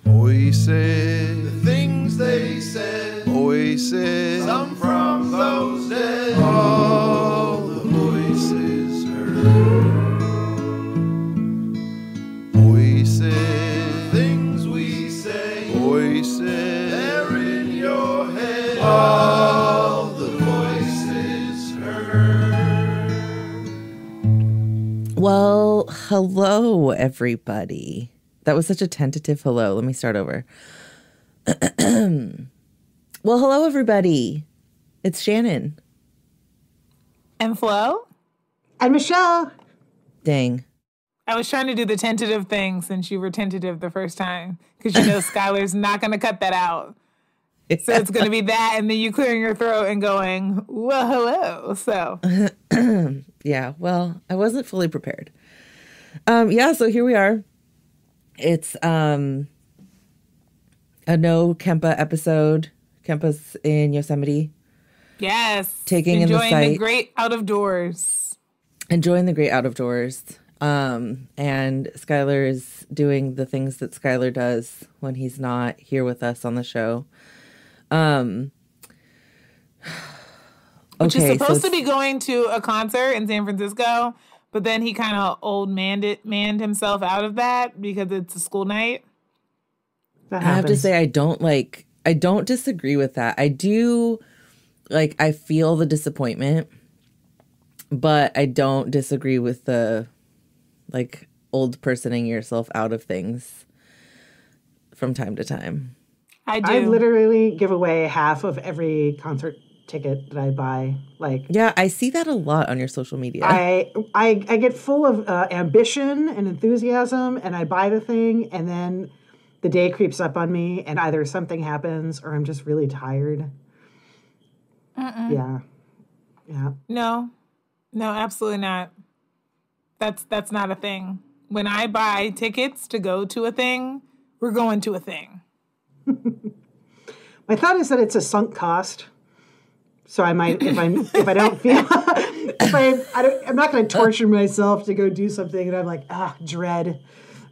Voices, the things they said. Voices, some from those dead. All the voices heard. Voices, things we say. Voices, they're in your head. All the voices heard. Well, hello, everybody. That was such a tentative hello. Let me start over. Well, hello, everybody. It's Shannon. And Flo. And Michelle. Dang. I was trying to do the tentative thing since you were tentative the first time. Because you know Skylar's not going to cut that out. So it's going to be that and then you clearing your throat and going, well, hello. So. Yeah, well, I wasn't fully prepared. Yeah, so here we are. It's a no Kempa episode. Kempa's in Yosemite. Yes. Taking in the enjoying sight. the great out of doors. Enjoying the great out of doors. And Skylar is doing the things that Skylar does when he's not here with us on the show. Which is Okay, supposed to be going to a concert in San Francisco, but then he kind of manned himself out of that because it's a school night. That I have to happens. say, I don't disagree with that. I do, I feel the disappointment, but I don't disagree with the, old personing yourself out of things from time to time. I do. I literally give away half of every concert ticket that I buy. Yeah, I see that a lot on your social media. I get full of ambition and enthusiasm, and I buy the thing, and then the day creeps up on me, and either something happens or I'm just really tired. Yeah. No, absolutely not. That's not a thing. When I buy tickets to go to a thing, we're going to a thing. My thought is that it's a sunk cost. So I might, if I don't feel, I'm not going to torture myself to go do something, and I'm like, dread.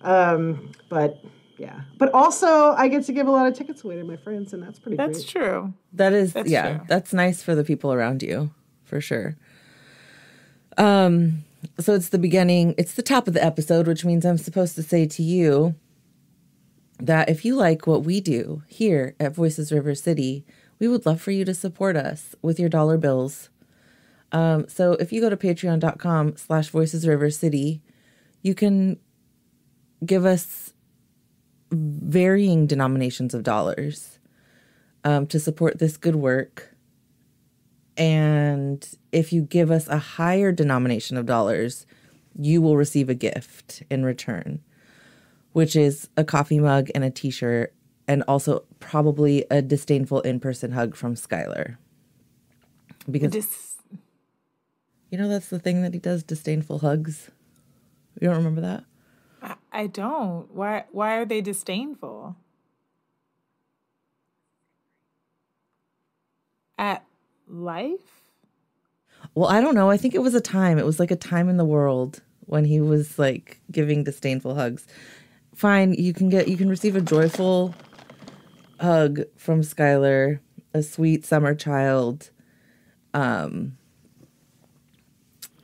But yeah, but also I get to give a lot of tickets away to my friends, and that's pretty. That's great. true. That's true. That's nice for the people around you, for sure. So it's the beginning. It's the top of the episode, which means I'm supposed to say to you that if you like what we do here at Voices River City, we would love for you to support us with your dollar bills. So if you go to patreon.com/voicesrivercity, you can give us varying denominations of dollars to support this good work. And if you give us a higher denomination of dollars, you will receive a gift in return, which is a coffee mug and a t-shirt, and also probably a disdainful in-person hug from Skylar. Because, that's the thing that he does, disdainful hugs. You don't remember that? I don't. Why are they disdainful? At life? Well, I don't know. I think it was a time. It was like a time in the world when he was giving disdainful hugs. Fine, you can receive a joyful hug from Skylar, a sweet summer child. I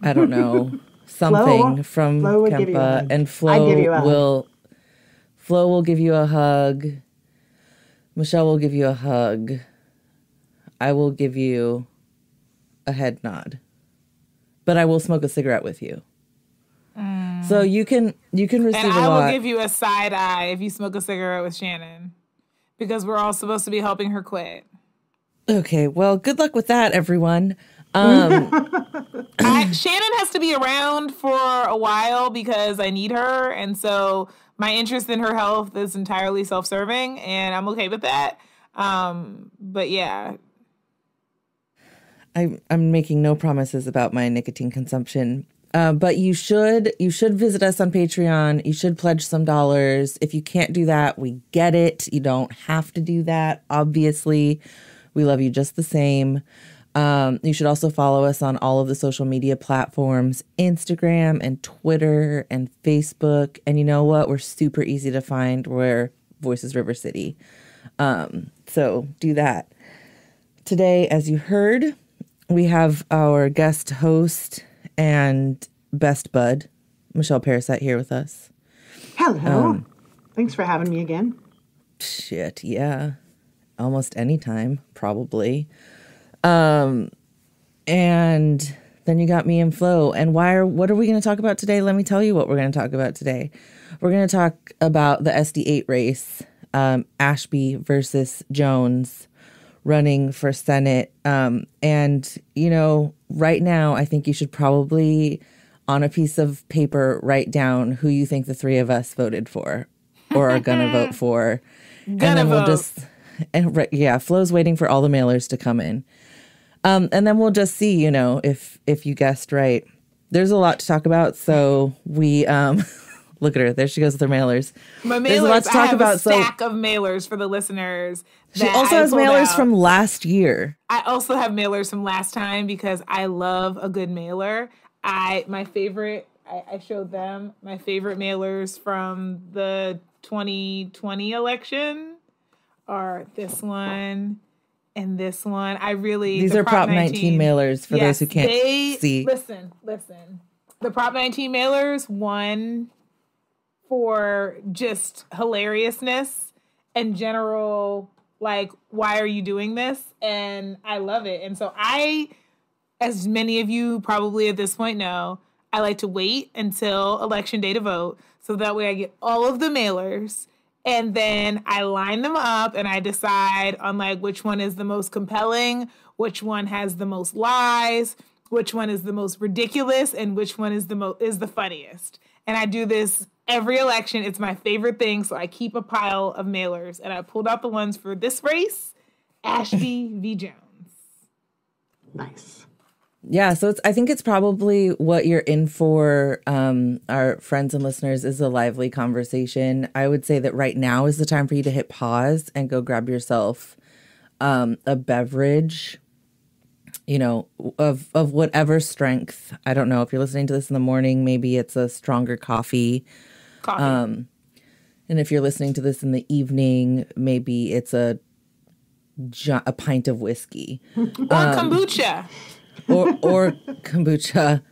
don't know, something from Flo would give you a Kempa, hug. and I'd give you a hug. Flo will give you a hug. Michelle will give you a hug. I will give you a head nod, but I will smoke a cigarette with you. So you can receive and a I lot. will give you a side eye if you smoke a cigarette with Shannon, because we're all supposed to be helping her quit. Okay, well, good luck with that, everyone. Shannon has to be around for a while because I need her, and so my interest in her health is entirely self-serving, and I'm okay with that. But yeah. I'm making no promises about my nicotine consumption. But you should visit us on Patreon. You should pledge some dollars. If you can't do that, we get it. You don't have to do that. Obviously, we love you just the same. You should also follow us on all of the social media platforms, Instagram and Twitter and Facebook. And you know what? We're super easy to find. We're Voices River City. So do that. Today, as you heard, we have our guest host and best bud, Michelle Parasite, here with us. Hello. Thanks for having me again. Shit, yeah. Almost any time, probably. And then you got me and Flo. And what are we going to talk about today? Let me tell you what we're going to talk about today. We're going to talk about the SD8 race, Ashby versus Jones running for Senate. And, you know, right now, I think you should probably, on a piece of paper, write down who you think the three of us voted for or are going to vote for. Flo's waiting for all the mailers to come in. And then we'll just see, you know, if you guessed right. There's a lot to talk about, so we look at her. There she goes with her mailers. My mailers. There's a lot to talk about. A stack of mailers for the listeners. She also has mailers from last year. I also have mailers from last time because I love a good mailer. I showed them my favorite mailers from the 2020 election are this one and this one. These are Prop 19 mailers for those who can't see. Listen. The Prop 19 mailers won for just hilariousness and general, like, why are you doing this? And I love it. And so as many of you probably at this point know, I like to wait until election day to vote. So that way I get all of the mailers and then I line them up and I decide on like which one is the most compelling, which one has the most lies, which one is the most ridiculous, and which one is the funniest. And I do this every election. It's my favorite thing. So I keep a pile of mailers and I pulled out the ones for this race, Ashby v. Jones. Nice. Yeah, so I think it's probably what you're in for, our friends and listeners, is a lively conversation. I would say that right now is the time for you to hit pause and go grab yourself a beverage, you know, of whatever strength. I don't know if you're listening to this in the morning, maybe it's a stronger coffee. And if you're listening to this in the evening, maybe it's a pint of whiskey. Or kombucha. or kombucha.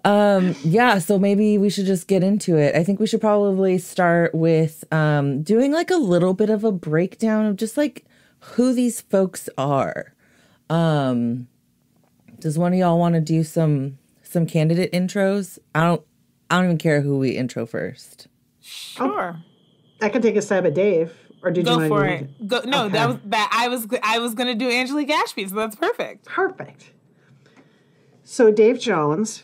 So maybe we should just get into it. I think we should probably start with doing like a little bit of a breakdown of just like who these folks are. Does one of y'all want to do some candidate intros? I don't even care who we intro first. Sure. I can take a stab at Dave. Or did you go want for to it? Go, no, okay. I was going to do Angelique Ashby, so that's perfect. Perfect. So Dave Jones,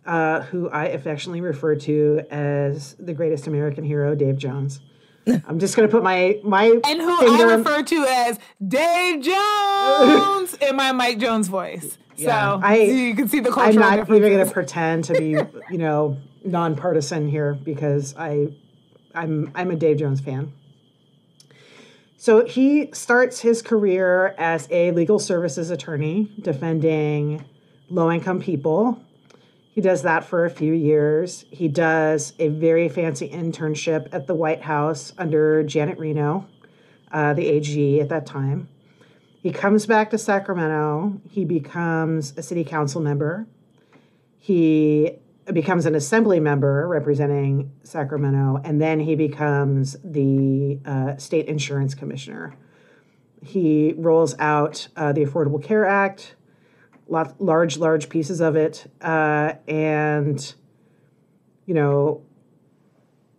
who I affectionately refer to as the greatest American hero, Dave Jones. I'm just going to put my and who I refer to as Dave Jones in my Mike Jones voice. Yeah, so you can see the cultural differences. I'm not even going to pretend to be, nonpartisan here because I'm a Dave Jones fan. So he starts his career as a legal services attorney defending low-income people. He does that for a few years. He does a very fancy internship at the White House under Janet Reno, the AG at that time. He comes back to Sacramento. He becomes a city council member. He becomes an assembly member representing Sacramento, and then he becomes the state insurance commissioner. He rolls out the Affordable Care Act, large pieces of it, and,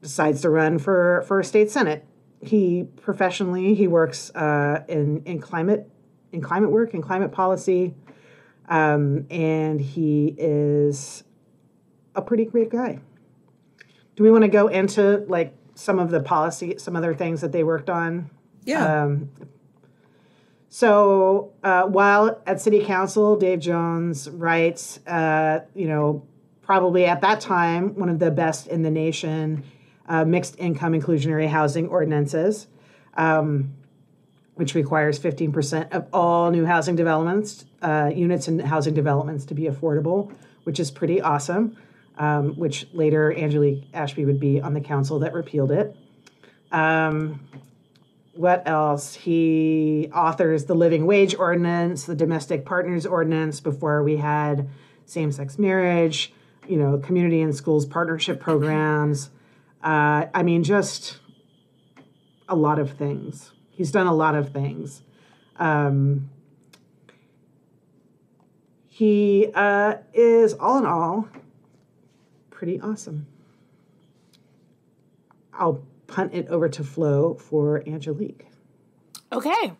decides to run for a state senate. He professionally works in climate work and climate policy, and he is a pretty great guy. Do we want to go into like some of the policy, some other things that they worked on? Yeah. So while at City Council, Dave Jones writes, probably at that time, one of the best in the nation, mixed income inclusionary housing ordinances, which requires 15% of all new housing developments, units in housing developments to be affordable, which is pretty awesome. Which later Angelique Ashby would be on the council that repealed it. What else? He authors the living wage ordinance, the domestic partners ordinance before we had same-sex marriage, community and schools partnership programs. Just a lot of things. He's done a lot of things. He is, all in all, pretty awesome. I'll punt it over to Flo for Angelique. Okay.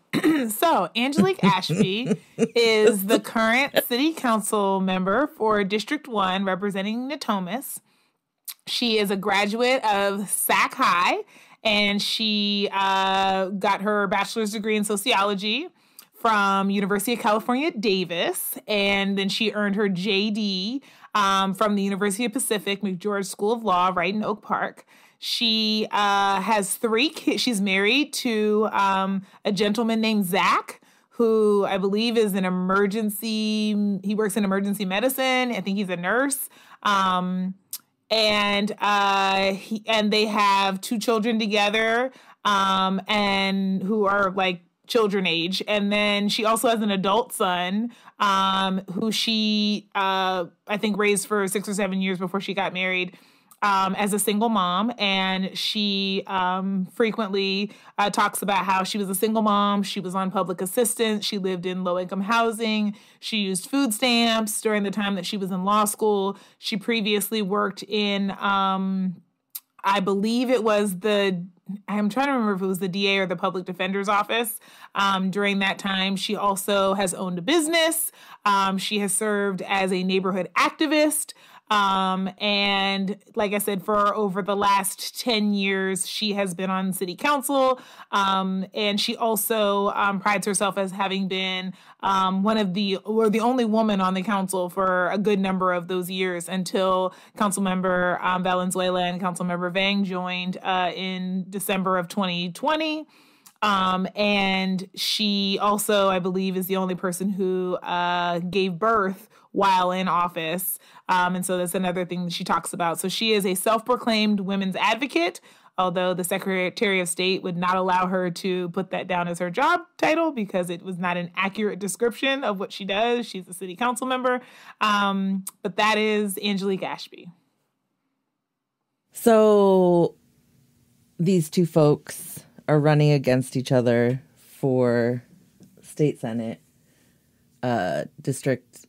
So Angelique Ashby is the current city council member for District 1 representing Natomas. She is a graduate of Sac High, and she got her bachelor's degree in sociology from University of California, Davis. And then she earned her JD from the University of Pacific McGeorge School of Law right in Oak Park. She has 3 kids. She's married to a gentleman named Zach, who I believe is he works in emergency medicine. I think he's a nurse. And they have 2 children together, and who are like children age. And then she also has an adult son, who she, I think, raised for 6 or 7 years before she got married. As a single mom, and she frequently talks about how she was a single mom. She was on public assistance. She lived in low-income housing. She used food stamps during the time that she was in law school. She previously worked in, I believe it was I'm trying to remember if it was the DA or the public defender's office. During that time, she also has owned a business. She has served as a neighborhood activist. And like I said, for over the last 10 years, she has been on city council. And she also prides herself as having been the only woman on the council for a good number of those years until Councilmember Valenzuela and Councilmember Vang joined in December of 2020. And she also, I believe, is the only person who gave birth while in office. And so that's another thing that she talks about. So she is a self-proclaimed women's advocate, although the Secretary of State would not allow her to put that down as her job title because it was not an accurate description of what she does. She's a city council member. But that is Angelique Ashby. So these 2 folks are running against each other for State Senate, District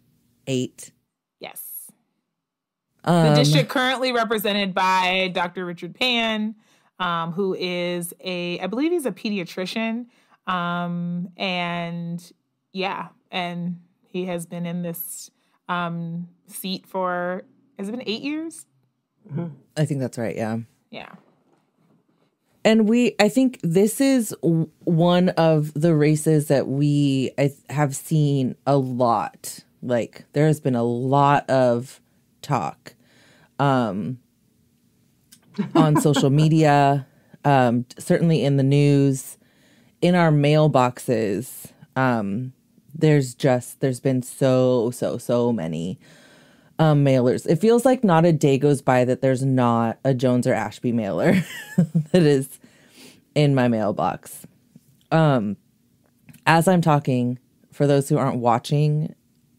8. Yes. The district currently represented by Dr. Richard Pan, who is I believe he's a pediatrician. And he has been in this seat for, has it been 8 years? Mm-hmm. I think that's right. Yeah. Yeah. And I think this is one of the races that I have seen a lot. Like, there has been a lot of talk on social media, certainly in the news, in our mailboxes. There's been so many mailers. It feels like not a day goes by that there's not a Jones or Ashby mailer that is in my mailbox. As I'm talking, for those who aren't watching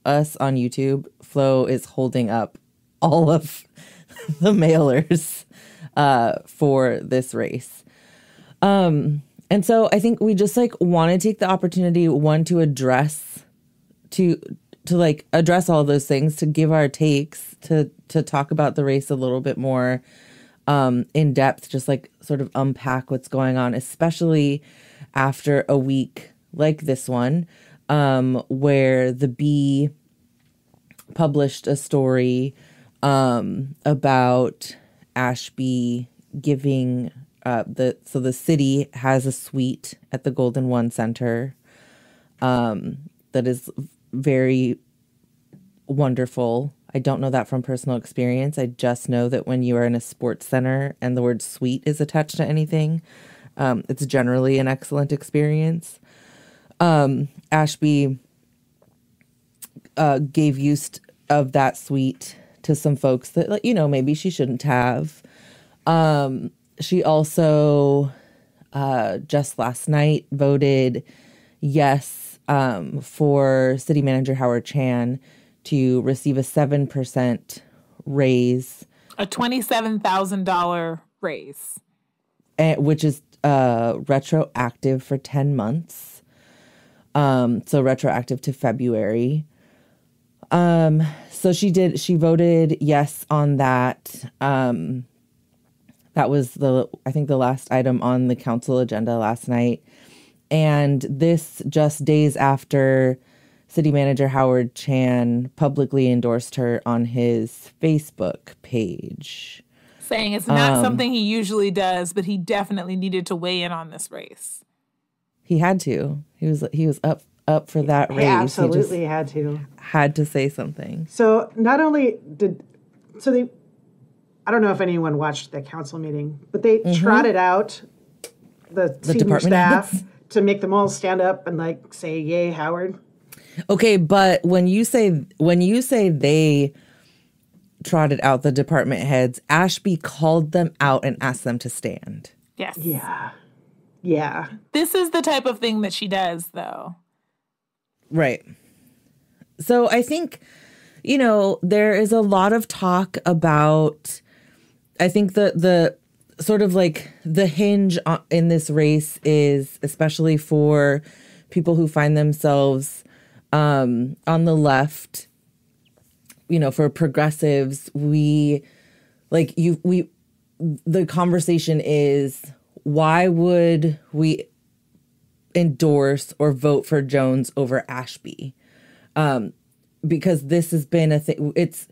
us on YouTube, Flo is holding up all of the mailers for this race. And so I think we just want to take the opportunity, one, to address all those things, to give our takes, to talk about the race a little bit more in depth, just sort of unpack what's going on, especially after a week like this one, where the Bee published a story about Ashby giving the city has a suite at the Golden One Center that is very wonderful. I don't know that from personal experience. I just know that when you are in a sports center and the word suite is attached to anything, it's generally an excellent experience. Ashby gave use of that suite to some folks that, maybe she shouldn't have. She also just last night voted yes for City Manager Howard Chan to receive a 7% raise. A $27,000 raise. Which is retroactive for 10 months. So retroactive to February. So she voted yes on that. That was I think the last item on the council agenda last night. And this just days after City Manager Howard Chan publicly endorsed her on his Facebook page. Saying it's not something he usually does, but he definitely needed to weigh in on this race. He had to. He was up for that race. He absolutely had to. Had to say something. So not only I don't know if anyone watched the council meeting, but they trotted out the senior department staff heads to make them all stand up and like say, "Yay, Howard." Okay, but when you say they trotted out the department heads, Ashby called them out and asked them to stand. Yes. Yeah. Yeah. This is the type of thing that she does, though. Right. So I think, there is a lot of talk about, I think the sort of like the hinge in this race is, especially for people who find themselves on the left, for progressives, the conversation is, why would we endorse or vote for Jones over Ashby? Because this has been a thing. It's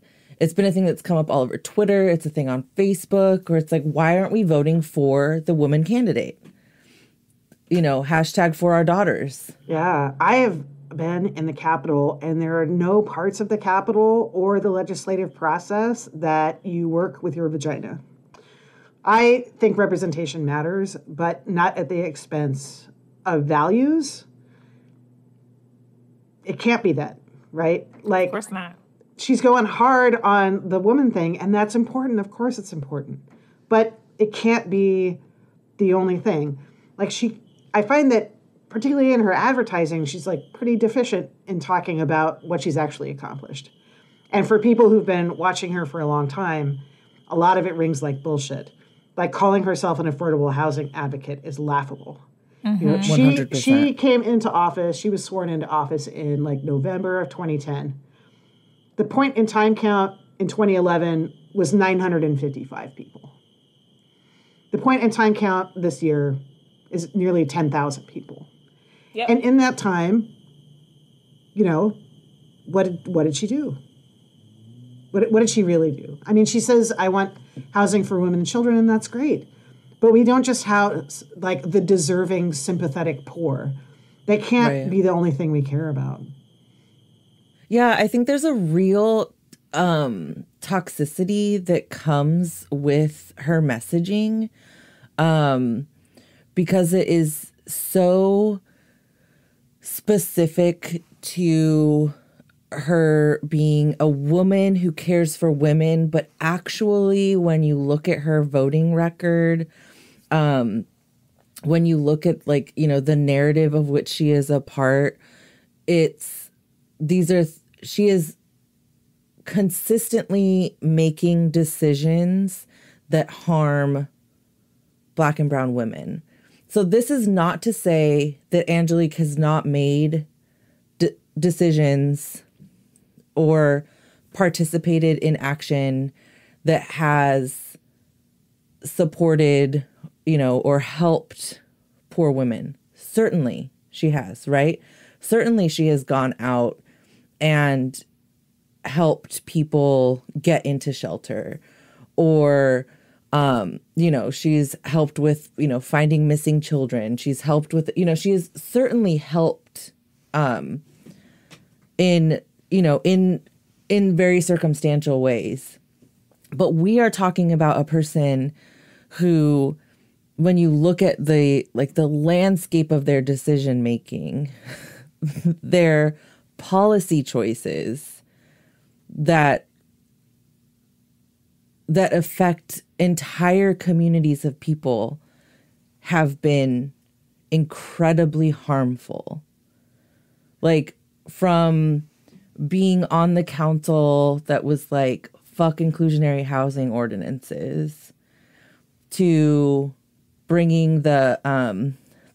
been a thing that's come up all over Twitter. It's a thing on Facebook where it's like, why aren't we voting for the woman candidate? Hashtag for our daughters. Yeah. I have been in the Capitol, and there are no parts of the Capitol or the legislative process that you work with your vagina. I think representation matters, but not at the expense of values. It can't be that, right? Like, Of course not. She's going hard on the woman thing, and that's important. Of course it's important. But it can't be the only thing. I find that particularly in her advertising, she's like pretty deficient in talking about what she's actually accomplished. And for people who've been watching her for a long time, a lot of it rings like bullshit. Like calling herself an affordable housing advocate is laughable. Mm-hmm. She came into office, she was sworn into office in like November of 2010. The point in time count in 2011 was 955 people. The point in time count this year is nearly 10,000 people. Yep. And in that time, what did she do? What did she really do? I mean, she says, I want housing for women and children, and that's great. But we don't just house like the deserving, sympathetic poor. That can't be the only thing we care about. Yeah, I think there's a real toxicity that comes with her messaging because it is so specific to her being a woman who cares for women, but actually when you look at her voting record, when you look at the narrative of which she is a part, she is consistently making decisions that harm Black and brown women. So this is not to say that Angelique has not made decisions or participated in action that has supported, or helped poor women. Certainly she has, right? Certainly she has gone out and helped people get into shelter, or, she's helped with, finding missing children. She's helped with, she has certainly helped in very circumstantial ways. But we are talking about a person who, when you look at the landscape of their decision making, their policy choices that affect entire communities of people have been incredibly harmful. Like, from being on the council that was like, fuck inclusionary housing ordinances, to bringing the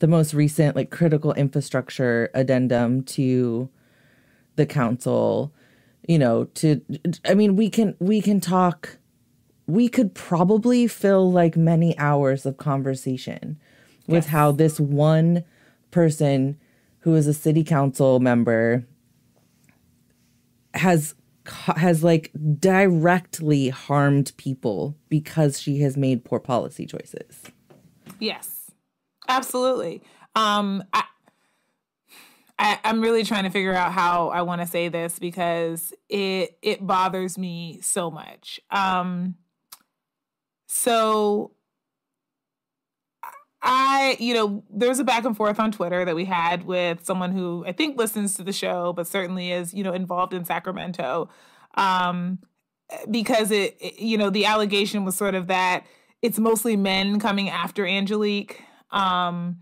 most recent like critical infrastructure addendum to the council, you know, I mean, we can talk, we could probably fill like many hours of conversation with how this one person who is a city council member has like directly harmed people because she has made poor policy choices. Yes, absolutely. I'm really trying to figure out how I want to say this because it bothers me so much. So there's a back and forth on Twitter that we had with someone who I think listens to the show, but certainly is, involved in Sacramento. Because the allegation was sort of that it's mostly men coming after Angelique. And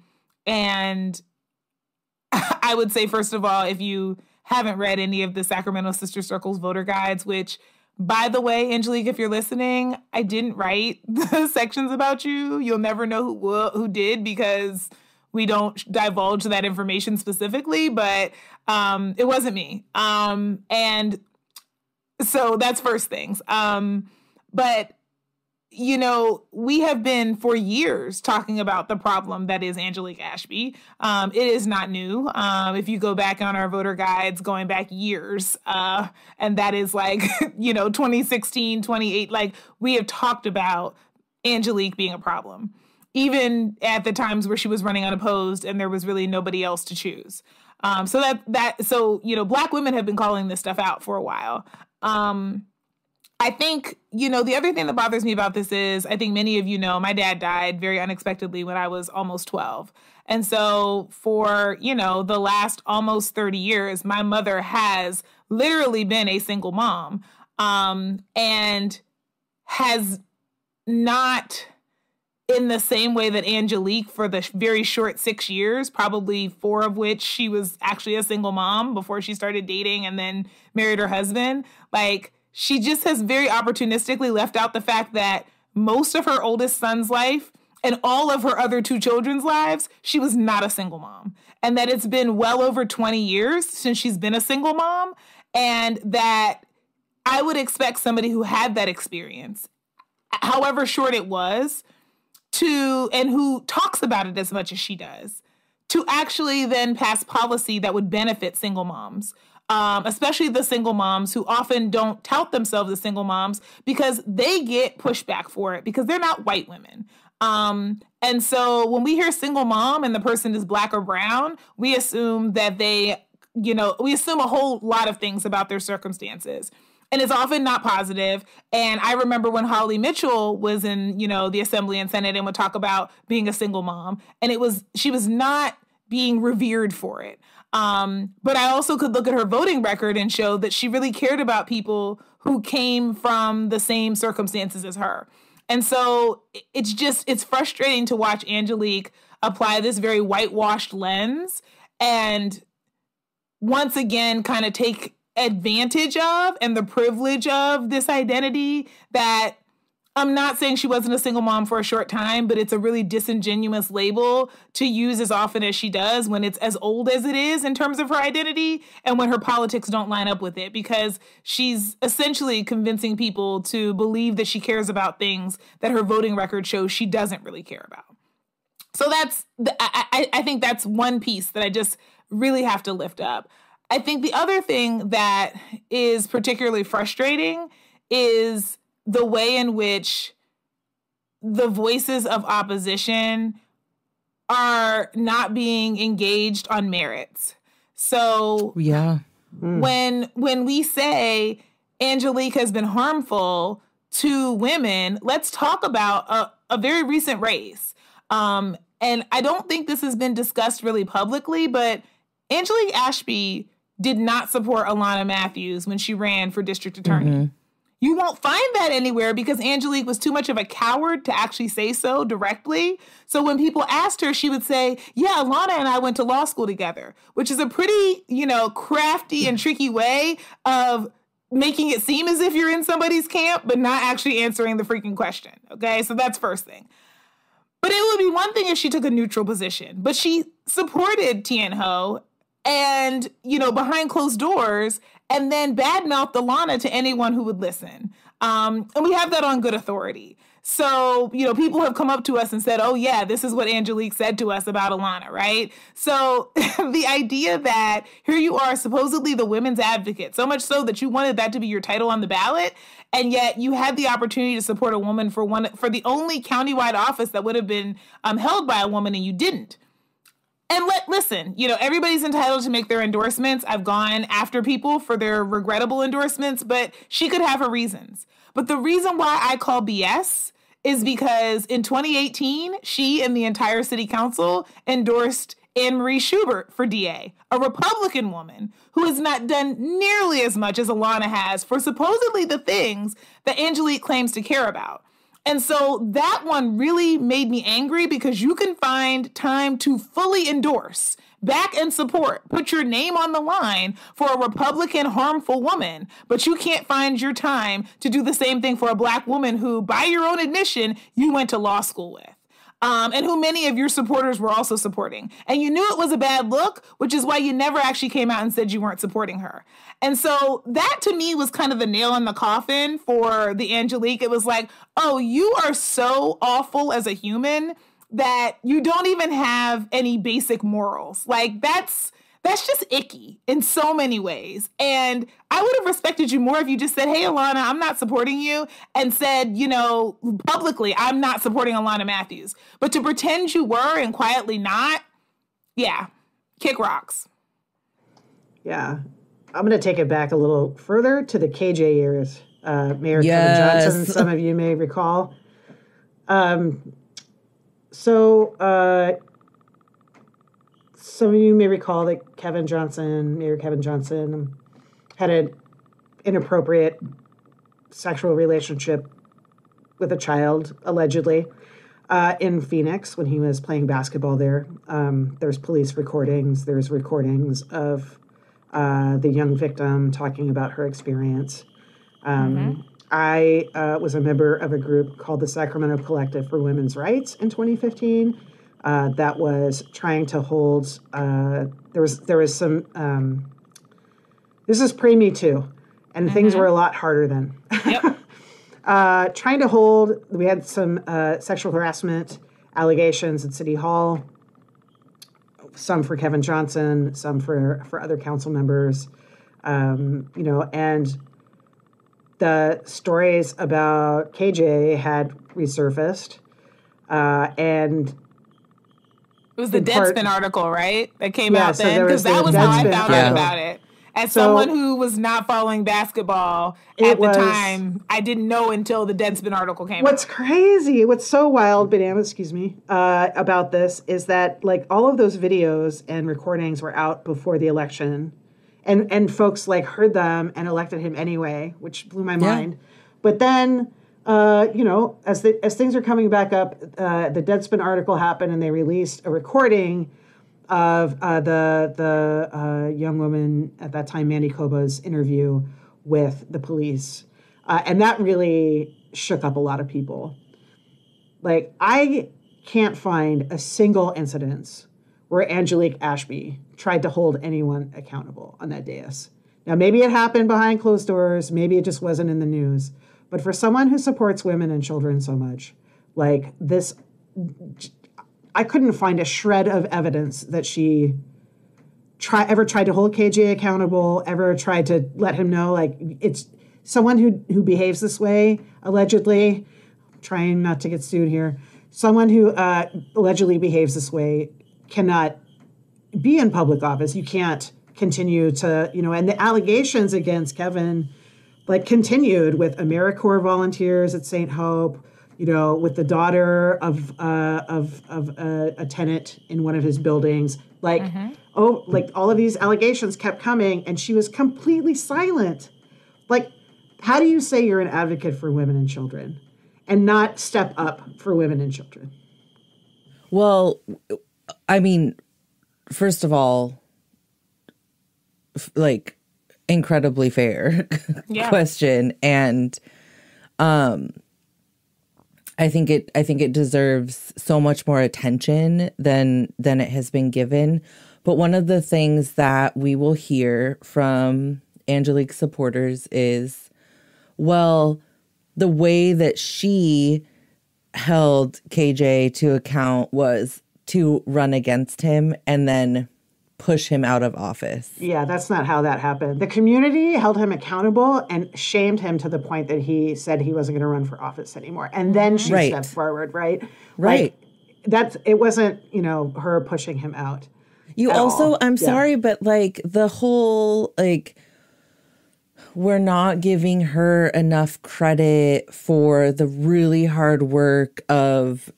I would say, first of all, if you haven't read any of the Sacramento Sister Circle's voter guides, which, by the way, Angelique, if you're listening, I didn't write the sections about you. You'll never know who did because we don't divulge that information specifically, but it wasn't me. And so that's first things. But we have been for years talking about the problem that is Angelique Ashby. It is not new. If you go back on our voter guides, going back years, and that is like, 2016, 2018, like we have talked about Angelique being a problem, even at the times where she was running unopposed and there was really nobody else to choose. So Black women have been calling this stuff out for a while. I think, the other thing that bothers me about this is, I think many of you know, my dad died very unexpectedly when I was almost 12. And so for, the last almost 30 years, my mother has literally been a single mom, and has not, in the same way that Angelique, for the very short 6 years, probably 4 of which she was actually a single mom before she started dating and then married her husband, like, she just has very opportunistically left out the fact that most of her oldest son's life and all of her other 2 children's lives, she was not a single mom. And that it's been well over 20 years since she's been a single mom. And that I would expect somebody who had that experience, however short it was, and who talks about it as much as she does, to actually then pass policy that would benefit single moms. Especially the single moms who often don't tout themselves as single moms because they get pushback for it because they're not white women. And so when we hear single mom and the person is Black or brown, we assume that we assume a whole lot of things about their circumstances. And it's often not positive. And I remember when Holly Mitchell was in, the Assembly and Senate and would talk about being a single mom, and she was not being revered for it. But I also could look at her voting record and show that she really cared about people who came from the same circumstances as her. And so it's frustrating to watch Angelique apply this very whitewashed lens and once again kind of take advantage of and the privilege of this identity that I'm not saying she wasn't a single mom for a short time, but it's a really disingenuous label to use as often as she does when it's as old as it is in terms of her identity and when her politics don't line up with it, because she's essentially convincing people to believe that she cares about things that her voting record shows she doesn't really care about. So I think that's one piece that I just really have to lift up. I think the other thing that is particularly frustrating is the way in which the voices of opposition are not being engaged on merits. So yeah, when we say Angelique has been harmful to women, let's talk about a very recent race. And I don't think this has been discussed really publicly, but Angelique Ashby did not support Alana Matthews when she ran for district attorney. You won't find that anywhere because Angelique was too much of a coward to actually say so directly. So when people asked her, she would say, yeah, Alana and I went to law school together, which is a pretty, crafty and tricky way of making it seem as if you're in somebody's camp, but not actually answering the freaking question. Okay, so that's first thing. But it would be one thing if she took a neutral position, but she supported Tien Ho and, behind closed doors, and then badmouthed Alana to anyone who would listen. And we have that on good authority. So, people have come up to us and said, oh, yeah, this is what Angelique said to us about Alana, right? So the idea that here you are, supposedly the women's advocate, so much so that you wanted that to be your title on the ballot, and yet you had the opportunity to support a woman for the only countywide office that would have been held by a woman, and you didn't. And listen, everybody's entitled to make their endorsements. I've gone after people for their regrettable endorsements, but she could have her reasons. But the reason why I call BS is because in 2018, she and the entire city council endorsed Anne Marie Schubert for DA, a Republican woman who has not done nearly as much as Alana has for supposedly the things that Angelique claims to care about. And so that one really made me angry because you can find time to fully endorse, back and support, put your name on the line for a Republican harmful woman, but you can't find your time to do the same thing for a Black woman who, by your own admission, you went to law school with. And who many of your supporters were also supporting. And you knew it was a bad look, which is why you never actually came out and said you weren't supporting her. And so that to me was kind of the nail in the coffin for the Angelique. It was like, oh, you are so awful as a human that you don't even have any basic morals. Like that's just icky in so many ways. And I would have respected you more if you just said, hey, Alana, I'm not supporting you, and said, publicly, I'm not supporting Alana Matthews. But to pretend you were and quietly not, yeah, kick rocks. Yeah. I'm going to take it back a little further to the KJ years. Mayor Kevin Johnson, some of you may recall. Some of you may recall that Mayor Kevin Johnson, had an inappropriate sexual relationship with a child, allegedly, in Phoenix when he was playing basketball there. There's police recordings. There's recordings of the young victim talking about her experience. I was a member of a group called the Sacramento Collective for Women's Rights in 2015. That was trying to hold, there was some, this is pre-Me Too, and things were a lot harder then. Yep. Trying to hold, we had some sexual harassment allegations at City Hall, some for Kevin Johnson, some for other council members, and the stories about KJ had resurfaced, and it was the Deadspin article, right? That came out so then? Because that was how I found out about it. As someone who was not following basketball at the time, I didn't know until the Deadspin article came out. What's crazy, what's so wild, bananas, about this is that like all of those videos and recordings were out before the election, and folks like heard them and elected him anyway, which blew my mind. But then, as things are coming back up, the Deadspin article happened, and they released a recording of the young woman at that time, Mandy Koba's interview with the police, and that really shook up a lot of people. Like, I can't find a single incident where Angelique Ashby tried to hold anyone accountable on that dais. Now, maybe it happened behind closed doors, maybe it just wasn't in the news, but for someone who supports women and children so much, like this, I couldn't find a shred of evidence that she ever tried to hold KJ accountable, ever tried to let him know, like, it's someone who behaves this way, allegedly, trying not to get sued here, someone who allegedly behaves this way cannot be in public office. You can't continue to, and the allegations against Kevin, like, continued with AmeriCorps volunteers at St. Hope, with the daughter of a tenant in one of his buildings. Like, all of these allegations kept coming, and she was completely silent. Like, How do you say you're an advocate for women and children and not step up for women and children? Well, I mean, first of all, like, incredibly fair question. And I think it deserves so much more attention than it has been given. But one of the things that we will hear from Angelique supporters is, well, the way that she held KJ to account was to run against him and then push him out of office. Yeah, that's not how that happened. The community held him accountable and shamed him to the point that he said he wasn't going to run for office anymore. And then she stepped forward, right? Right. Like, it wasn't, her pushing him out. You also, I'm sorry, but like the whole, like, we're not giving her enough credit for the really hard work of,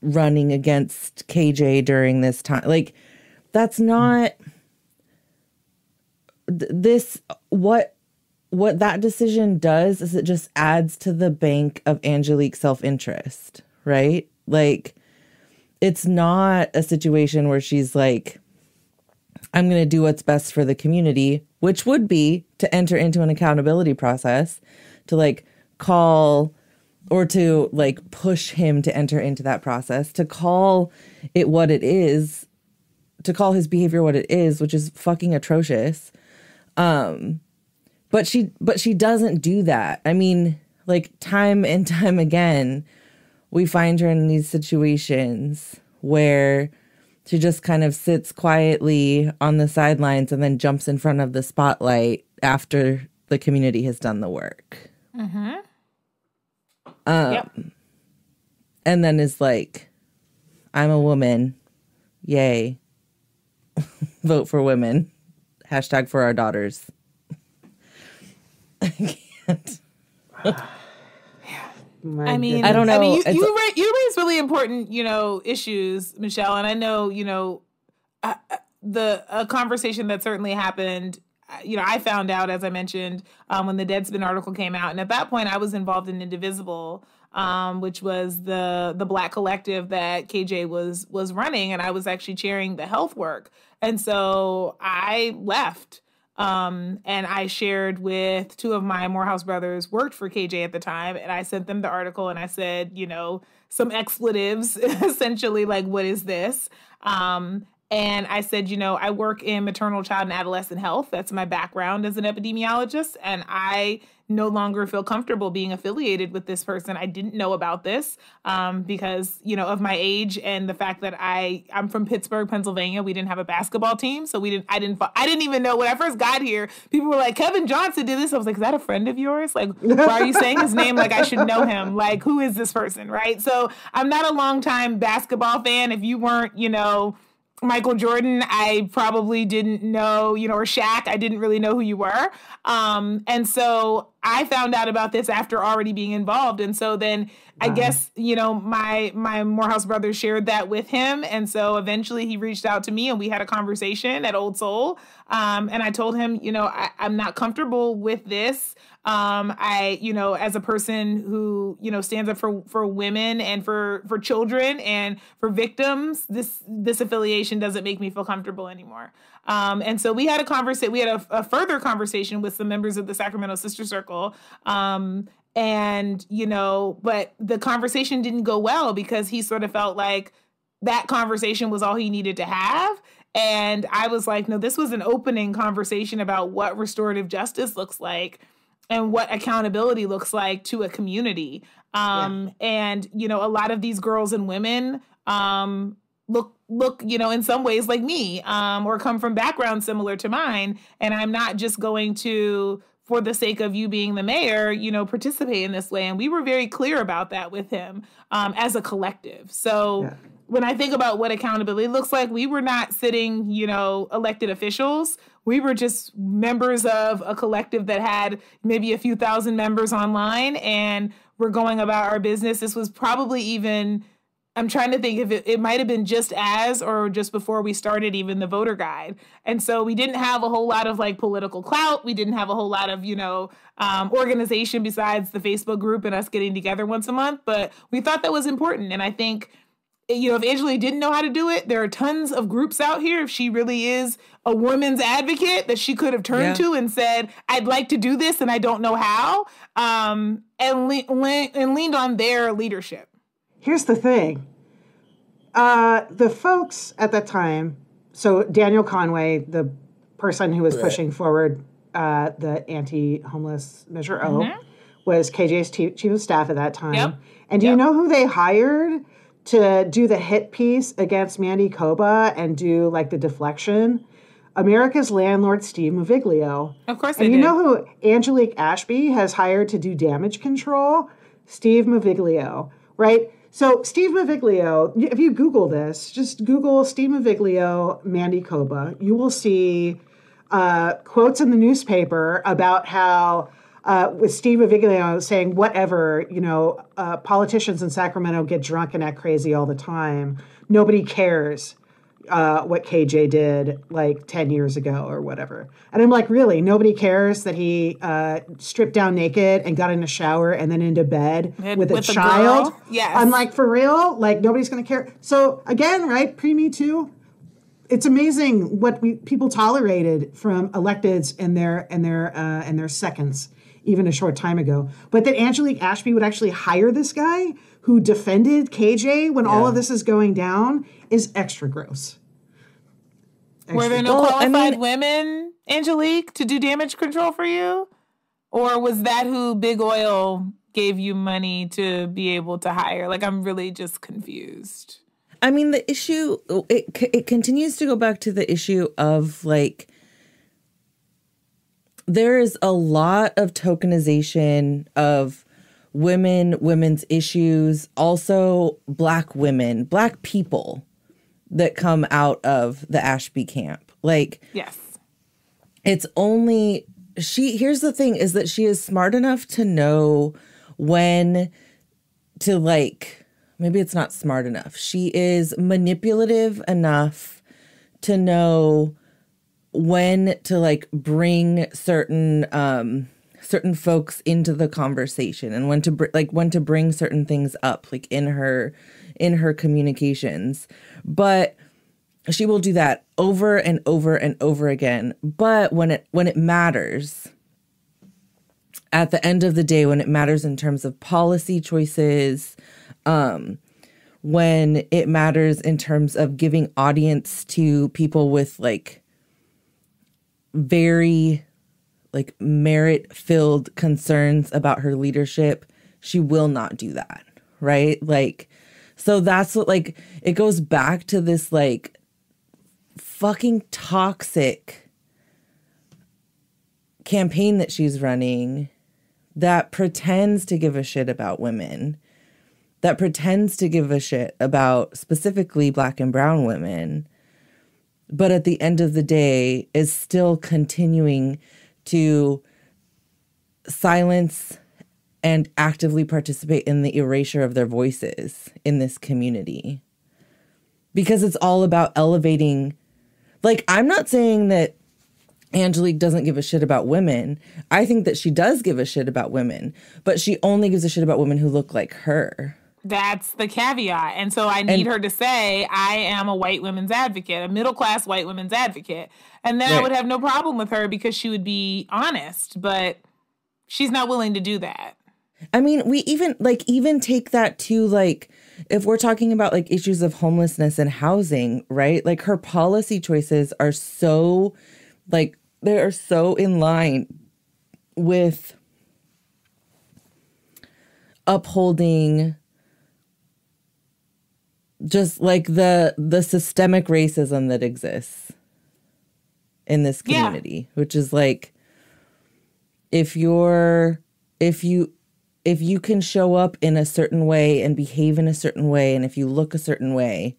running against KJ during this time. Like, that's not what that decision does is it just adds to the bank of Angelique's self-interest, right? Like, it's not a situation where she's like, I'm going to do what's best for the community, which would be to enter into an accountability process, to like call or to like push him to enter into that process, to call it what it is, to call his behavior what it is, which is fucking atrocious. But she doesn't do that. I mean, like, time and time again, we find her in these situations where she just kind of sits quietly on the sidelines and then jumps in front of the spotlight after the community has done the work. Mm-hmm. And then is like, I'm a woman. Yay. Vote for women. Hashtag for our daughters. I can't. I mean, I don't know. I mean, you raise really important, issues, Michelle, and I know, a conversation that certainly happened. I found out, as I mentioned, when the Deadspin article came out, and at that point, I was involved in Indivisible, which was the Black collective that KJ was running, and I was actually chairing the health work, and so I left. And I shared with two of my Morehouse brothers worked for KJ at the time. And I sent them the article and I said, some expletives, essentially, like, what is this? And I said, I work in maternal, child, and adolescent health. That's my background as an epidemiologist. And I no longer feel comfortable being affiliated with this person. I didn't know about this because, of my age and the fact that I'm from Pittsburgh, Pennsylvania. We didn't have a basketball team. So I didn't even know when I first got here. People were like, Kevin Johnson did this. I was like, is that a friend of yours? Like, why are you saying his name? Like, I should know him. Like, who is this person? Right. So I'm not a longtime basketball fan. If you weren't, Michael Jordan, I probably didn't know, or Shaq, I didn't really know who you were. And so I found out about this after already being involved. And so then I guess, my Morehouse brothers shared that with him. And so eventually he reached out to me and we had a conversation at Old Soul. And I told him, I'm not comfortable with this. As a person who, stands up for women and for children and for victims, this affiliation doesn't make me feel comfortable anymore. And so we had a further conversation with some members of the Sacramento Sister Circle. But the conversation didn't go well because he sort of felt like that conversation was all he needed to have. And I was like, no, this was an opening conversation about what restorative justice looks like and what accountability looks like to a community. And, a lot of these girls and women look, in some ways like me, or come from backgrounds similar to mine. And I'm not just going to, for the sake of you being the mayor, participate in this way. And we were very clear about that with him as a collective. So when I think about what accountability looks like, we were not sitting, elected officials. We were just members of a collective that had maybe a few thousand members online, and we're going about our business. This was probably even I'm trying to think if it might have been just as or just before we started even the voter guide. And so we didn't have a whole lot of like political clout. We didn't have a whole lot of, organization besides the Facebook group and us getting together once a month. But we thought that was important. And I think, if Angelique didn't know how to do it, there are tons of groups out here. If she really is a woman's advocate that she could have turned to and said, I'd like to do this and I don't know how, and leaned on their leadership. Here's the thing. The folks at that time, so Daniel Conway, the person who was pushing forward the anti-homeless Measure O, was KJ's chief of staff at that time. Yep. And do you know who they hired to do the hit piece against Mandy Koba and do like the deflection? America's landlord, Steve Moviglio. Of course they did. And you know who Angelique Ashby has hired to do damage control? Steve Moviglio, right? So Steve Moviglio, if you Google this, just Google Steve Moviglio, Mandy Koba, you will see quotes in the newspaper about how with Steve Moviglio saying whatever, politicians in Sacramento get drunk and act crazy all the time. Nobody cares what KJ did like 10 years ago or whatever. And I'm like, really? Nobody cares that he stripped down naked and got in a shower and then into bed with a child? Yes. I'm like, for real? Like, nobody's going to care. So again, right, pre-Me Too, it's amazing what people tolerated from electeds and their seconds even a short time ago. But that Angelique Ashby would actually hire this guy who defended KJ when all of this is going down is extra gross. Were there no qualified women, Angelique, to do damage control for you? Or was that who Big Oil gave you money to be able to hire? Like, I'm really just confused. I mean, the issue, it continues to go back to the issue of, like, there is a lot of tokenization of women's issues, also Black women, Black people that come out of the Ashby camp. Like, yes, it's only here's the thing is that she is smart enough to know when to, like, maybe it's not smart enough. She is manipulative enough to know when to, like, bring certain folks into the conversation and when to bring certain things up, like, in her communications. But she will do that over and over and over again. But when it matters, at the end of the day, when it matters in terms of policy choices, when it matters in terms of giving audience to people with, like, very, like, merit-filled concerns about her leadership, she will not do that, right? Like, so that's what, like, it goes back to this, like, fucking toxic campaign that she's running that pretends to give a shit about women, that pretends to give a shit about specifically Black and brown women, but at the end of the day is still continuing to silence and actively participate in the erasure of their voices in this community. Because it's all about elevating. Like, I'm not saying that Angelique doesn't give a shit about women. I think that she does give a shit about women, but she only gives a shit about women who look like her. That's the caveat. And so I need her to say, I am a white women's advocate, a middle-class white women's advocate. And then I would have no problem with her because she would be honest, but she's not willing to do that. I mean, we even take that to, like, if we're talking about, like, issues of homelessness and housing, right? Like, her policy choices are so, like, they are so in line with upholding just, like, the systemic racism that exists in this community, which is, like, if you can show up in a certain way and behave in a certain way, and if you look a certain way,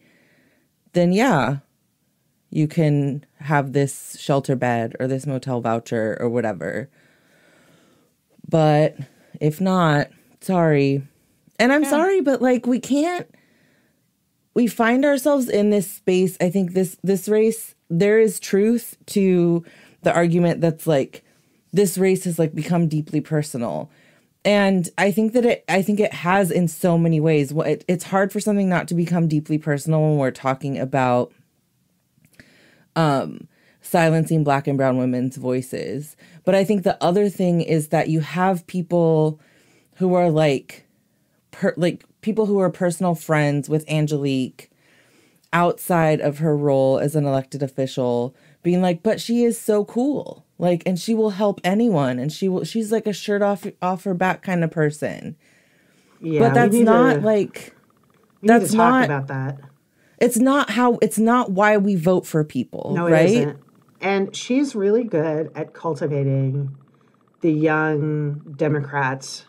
then you can have this shelter bed or this motel voucher or whatever. But if not, sorry. And I'm sorry, but, like, we can't we find ourselves in this space. I think this race, there is truth to the argument that's like, this race has like become deeply personal. And I think that it has in so many ways. It's hard for something not to become deeply personal when we're talking about silencing Black and brown women's voices. But I think the other thing is that you have people who are people who are personal friends with Angelique outside of her role as an elected official, being like, but she is so cool. Like, and she will help anyone, and she's like a shirt off her back kind of person. Yeah, but that's not like, that's not about that. It's not why we vote for people. No, right? It isn't. And she's really good at cultivating the young Democrats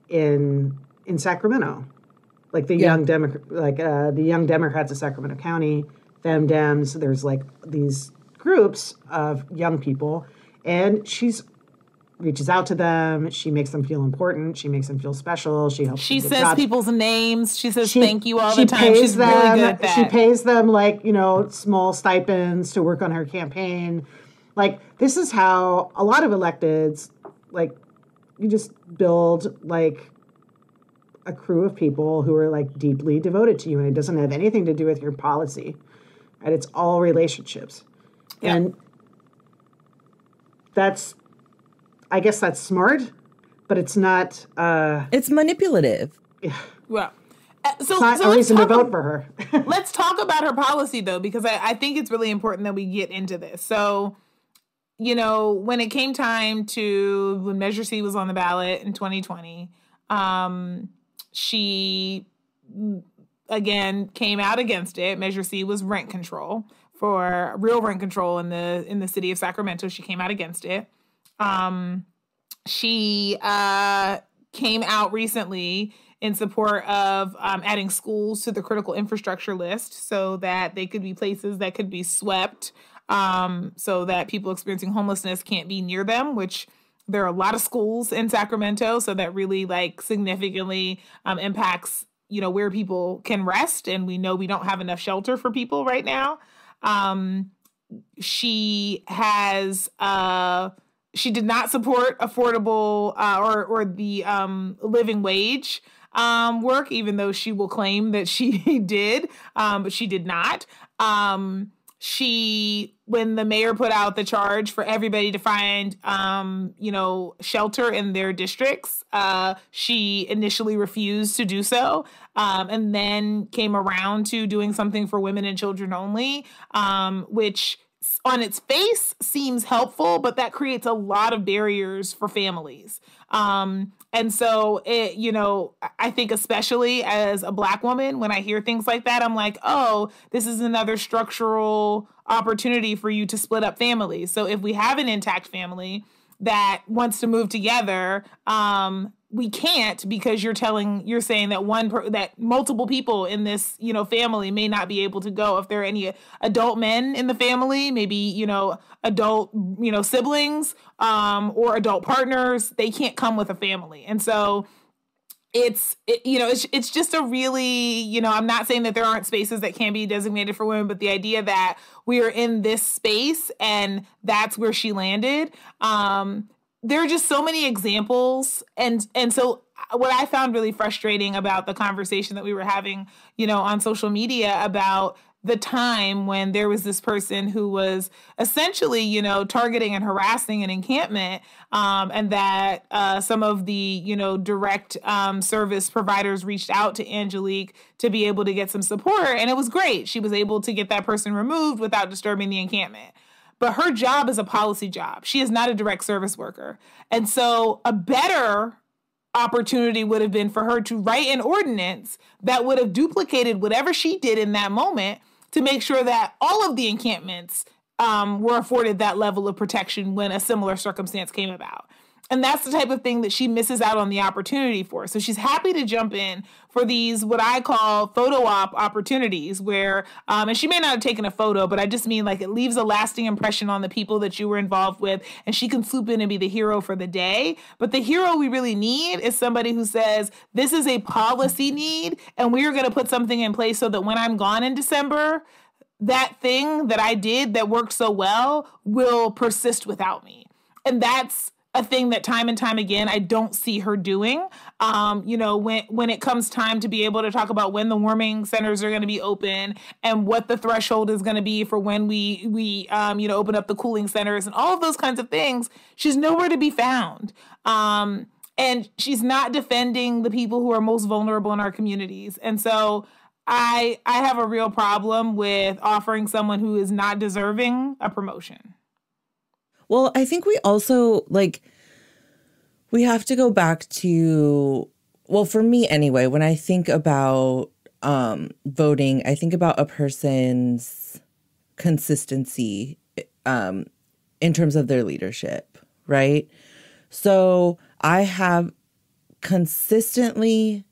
in Sacramento, like the young the young Democrats of Sacramento County, FemDems. There's like these groups of young people. And she's reaches out to them. She makes them feel important. She makes them feel special. She helps. She them says jobs. people's names. She says thank you all the time. Pays She's them, really good at that. She pays them small stipends to work on her campaign. Like, this is how a lot of electeds, like, you just build like a crew of people who are like deeply devoted to you, and it doesn't have anything to do with your policy. And it's all relationships. Yeah. And I guess that's smart, but it's not. It's manipulative. Well, It's not a reason to vote for her. Let's talk about her policy, though, because I think it's really important that we get into this. So, when it came time when Measure C was on the ballot in 2020, she, again, came out against it. Measure C was rent control. For real rent control in the city of Sacramento. She came out against it. She came out recently in support of adding schools to the critical infrastructure list so that they could be places that could be swept, so that people experiencing homelessness can't be near them, which there are a lot of schools in Sacramento, so that really like significantly impacts, where people can rest. And we know we don't have enough shelter for people right now. She did not support affordable or the living wage work, even though she will claim that she did, but she did not. When the mayor put out the charge for everybody to find, shelter in their districts, she initially refused to do so, and then came around to doing something for women and children only, which on its face seems helpful, but that creates a lot of barriers for families. And so, I think especially as a Black woman, when I hear things like that, I'm like, oh, this is another structural opportunity for you to split up families. So if we have an intact family that wants to move together, we can't, because you're saying that that multiple people in this, family may not be able to go. If there are any adult men in the family, maybe, adult, siblings, or adult partners, they can't come with a family. And so it's just a really, I'm not saying that there aren't spaces that can be designated for women, but the idea that we are in this space and that's where she landed, there are just so many examples. And so what I found really frustrating about the conversation that we were having, on social media about the time when there was this person who was essentially, targeting and harassing an encampment, and that some of the, direct service providers reached out to Angelique to be able to get some support. And it was great. She was able to get that person removed without disturbing the encampment. But her job is a policy job. She is not a direct service worker. And so a better opportunity would have been for her to write an ordinance that would have duplicated whatever she did in that moment to make sure that all of the encampments were afforded that level of protection when a similar circumstance came about. And that's the type of thing that she misses out on the opportunity for. So she's happy to jump in for these, what I call photo op opportunities where, and she may not have taken a photo, but I just mean like it leaves a lasting impression on the people that you were involved with. And she can swoop in and be the hero for the day. But the hero we really need is somebody who says, this is a policy need, and we are going to put something in place so that when I'm gone in December, that thing that I did that worked so well will persist without me. And that's a thing that time and time again, I don't see her doing. When it comes time to be able to talk about when the warming centers are going to be open and what the threshold is going to be for when we open up the cooling centers and all of those kinds of things, she's nowhere to be found. And she's not defending the people who are most vulnerable in our communities. And so I have a real problem with offering someone who is not deserving a promotion. Well, I think we also, we have to go back to, well, for me anyway, when I think about voting, I think about a person's consistency in terms of their leadership, right? So I have consistently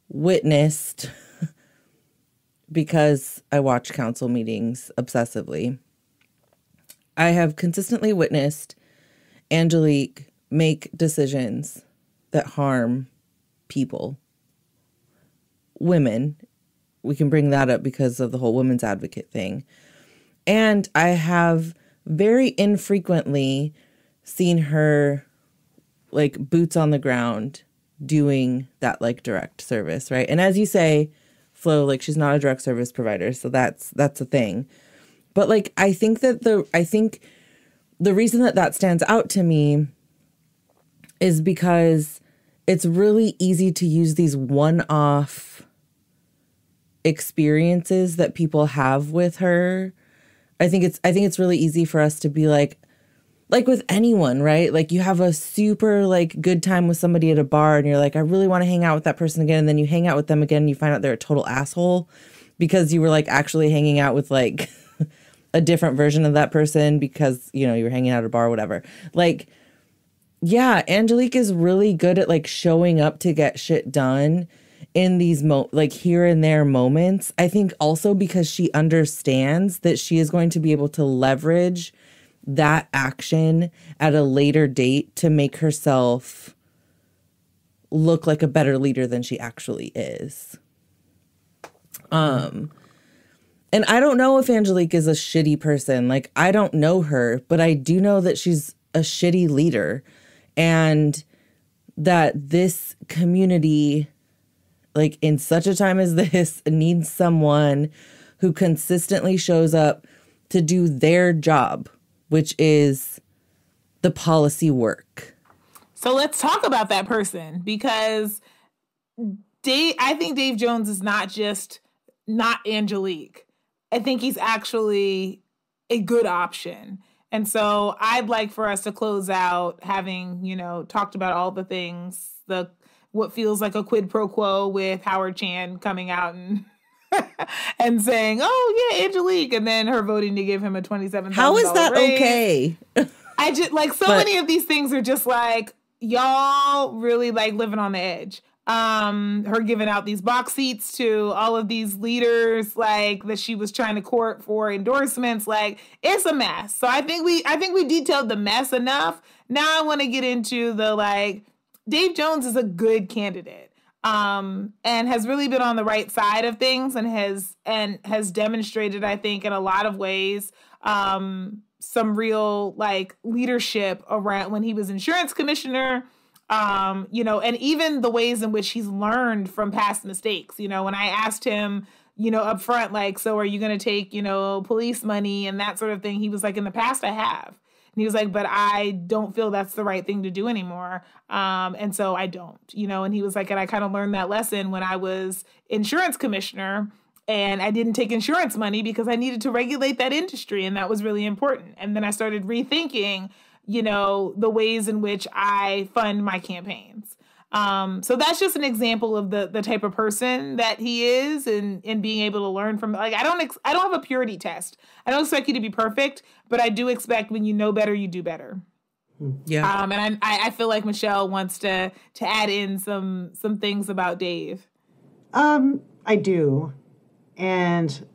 witnessed, because I watch council meetings obsessively, I have consistently witnessed Angelique make decisions that harm people, women. We can bring that up because of the whole women's advocate thing. And I have very infrequently seen her boots on the ground doing that direct service, right? And as you say, Flo, she's not a direct service provider, so that's a thing. But I think the reason that stands out to me is because it's really easy to use these one-off experiences that people have with her. I think it's really easy for us to be like with anyone, right? You have a super good time with somebody at a bar and you're like, I really want to hang out with that person again. And then you hang out with them again and you find out they're a total asshole because you were actually hanging out with a different version of that person because, you were hanging out at a bar or whatever. Yeah, Angelique is really good at showing up to get shit done in these here and there moments. I think also because she understands that she is going to be able to leverage that action at a later date to make herself look like a better leader than she actually is. And I don't know if Angelique is a shitty person. I don't know her, but I do know that she's a shitty leader and that this community, in such a time as this, needs someone who consistently shows up to do their job, which is the policy work. So let's talk about that person because I think Dave Jones is not just not Angelique. I think he's actually a good option. And so I'd like for us to close out having, talked about all the things, what feels like a quid pro quo with Howard Chan coming out and and saying, oh yeah, Angelique, and then her voting to give him a $27,000 How is that raise. Okay? I just many of these things are just y'all really living on the edge. Her giving out these box seats to all of these leaders that she was trying to court for endorsements. It's a mess. So I think we detailed the mess enough. Now I want to get into the Dave Jones is a good candidate. And has really been on the right side of things and has demonstrated, I think, in a lot of ways, some real leadership around when he was insurance commissioner. And even the ways in which he's learned from past mistakes. When I asked him, up front, so are you going to take, police money and that sort of thing? He was in the past I have. And he was but I don't feel that's the right thing to do anymore. And so I don't, and he was and I kind of learned that lesson when I was insurance commissioner and I didn't take insurance money because I needed to regulate that industry. And that was really important. And then I started rethinking the ways in which I fund my campaigns. So that's just an example of the type of person that he is and being able to learn from, I don't have a purity test. I don't expect you to be perfect, but I do expect when you know better, you do better. Yeah. And I feel like Michelle wants to add in some things about Dave. I do. And,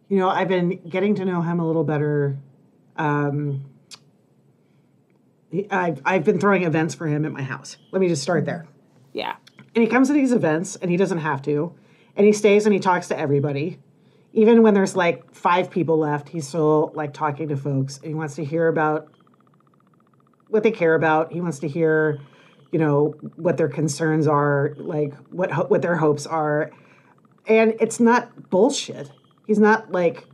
you know, I've been getting to know him a little better. I've been throwing events for him at my house. Let me just start there. Yeah. And he comes to these events, and he doesn't have to. And he stays and he talks to everybody. Even when there's like 5 people left, he's still like talking to folks. And he wants to hear about what they care about. He wants to hear, you know, what their concerns are, like what their hopes are. And it's not bullshit. He's not like,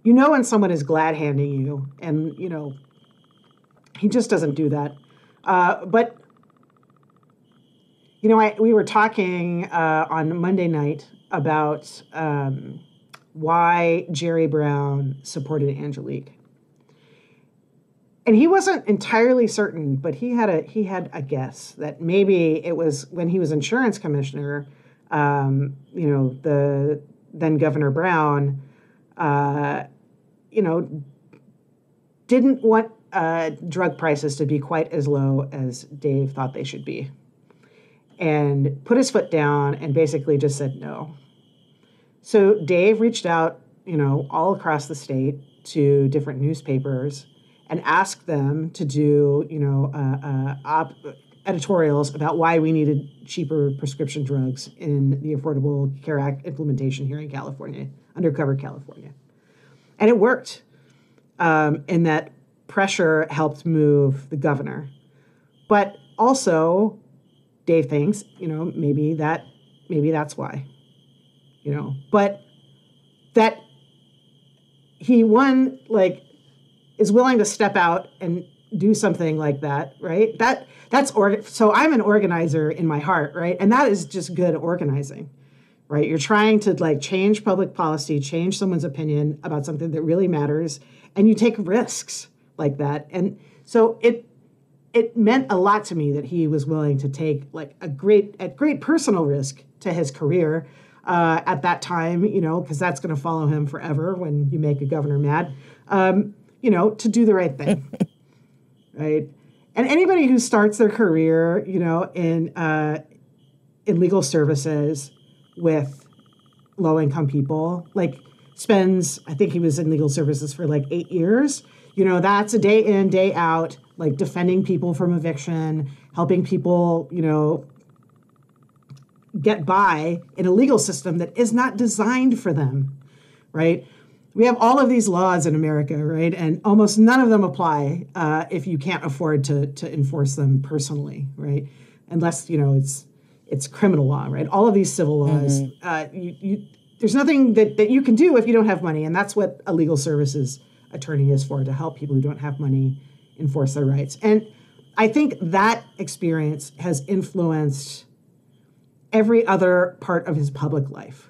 you know, when someone is glad handing you, and, you know, he just doesn't do that. But, you know, we were talking on Monday night about why Jerry Brown supported Angelique. And he wasn't entirely certain, but he had a guess that maybe it was when he was insurance commissioner, you know, the then Governor Brown, you know, didn't want drug prices to be quite as low as Dave thought they should be, and put his foot down and basically just said no. So Dave reached out, you know, all across the state to different newspapers and asked them to do, you know, editorials about why we needed cheaper prescription drugs in the Affordable Care Act implementation here in California, undercover California. And it worked. In that pressure helped move the governor. But also, Dave thinks, you know, maybe that's why, you know, but that he is willing to step out and do something like that, right? So I'm an organizer in my heart, right? And that is just good organizing, right? You're trying to like change public policy, change someone's opinion about something that really matters, and you take risks like that. And so it meant a lot to me that he was willing to take like at great personal risk to his career at that time, you know, because that's going to follow him forever when you make a governor mad, you know, to do the right thing, right? And anybody who starts their career, you know, in legal services with low-income people, like spends, I think he was in legal services for like 8 years. You know, that's a day in, day out, like defending people from eviction, helping people, you know, get by in a legal system that is not designed for them, right? We have all of these laws in America, right? And almost none of them apply if you can't afford to enforce them personally, right? Unless, you know, it's criminal law, right? All of these civil laws, there's nothing that you can do if you don't have money. And that's what a legal services attorney is for, to help people who don't have money enforce their rights. And I think that experience has influenced every other part of his public life.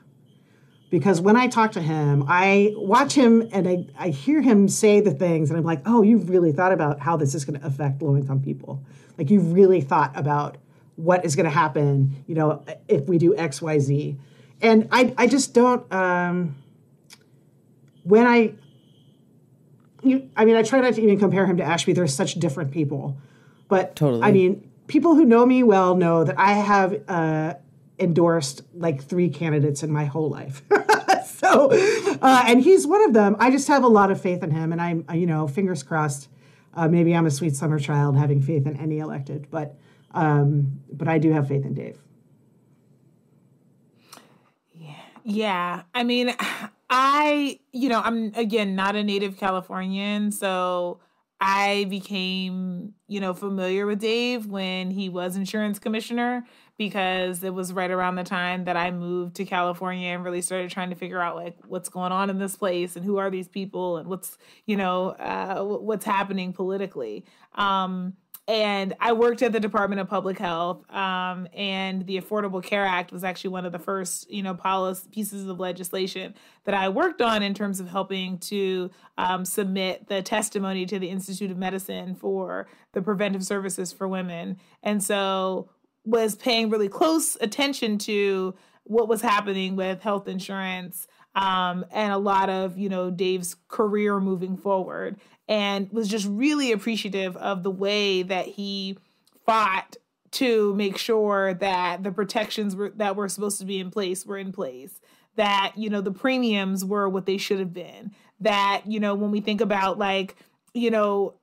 Because when I talk to him, I watch him and I hear him say the things, and I'm like, oh, you've really thought about how this is going to affect low-income people. Like, you've really thought about what is going to happen, you know, if we do X, Y, Z. And I just don't, I try not to even compare him to Ashby. They're such different people. But, totally. I mean, people who know me well know that I have endorsed like 3 candidates in my whole life. So, and he's one of them. I just have a lot of faith in him. And I'm, you know, fingers crossed, maybe I'm a sweet summer child having faith in any elected. But I do have faith in Dave. Yeah. I mean, I'm, again, not a native Californian, so I became, you know, familiar with Dave when he was insurance commissioner, because it was right around the time that I moved to California and really started trying to figure out like what's going on in this place and who are these people and what's, you know, what's happening politically. And I worked at the Department of Public Health, and the Affordable Care Act was actually one of the first, you know, pieces of legislation that I worked on in terms of helping to submit the testimony to the Institute of Medicine for the preventive services for women. And so was paying really close attention to what was happening with health insurance and a lot of, Dave's career moving forward, and was just really appreciative of the way that he fought to make sure that the protections that were supposed to be in place were in place, that, the premiums were what they should have been, that, when we think about like, some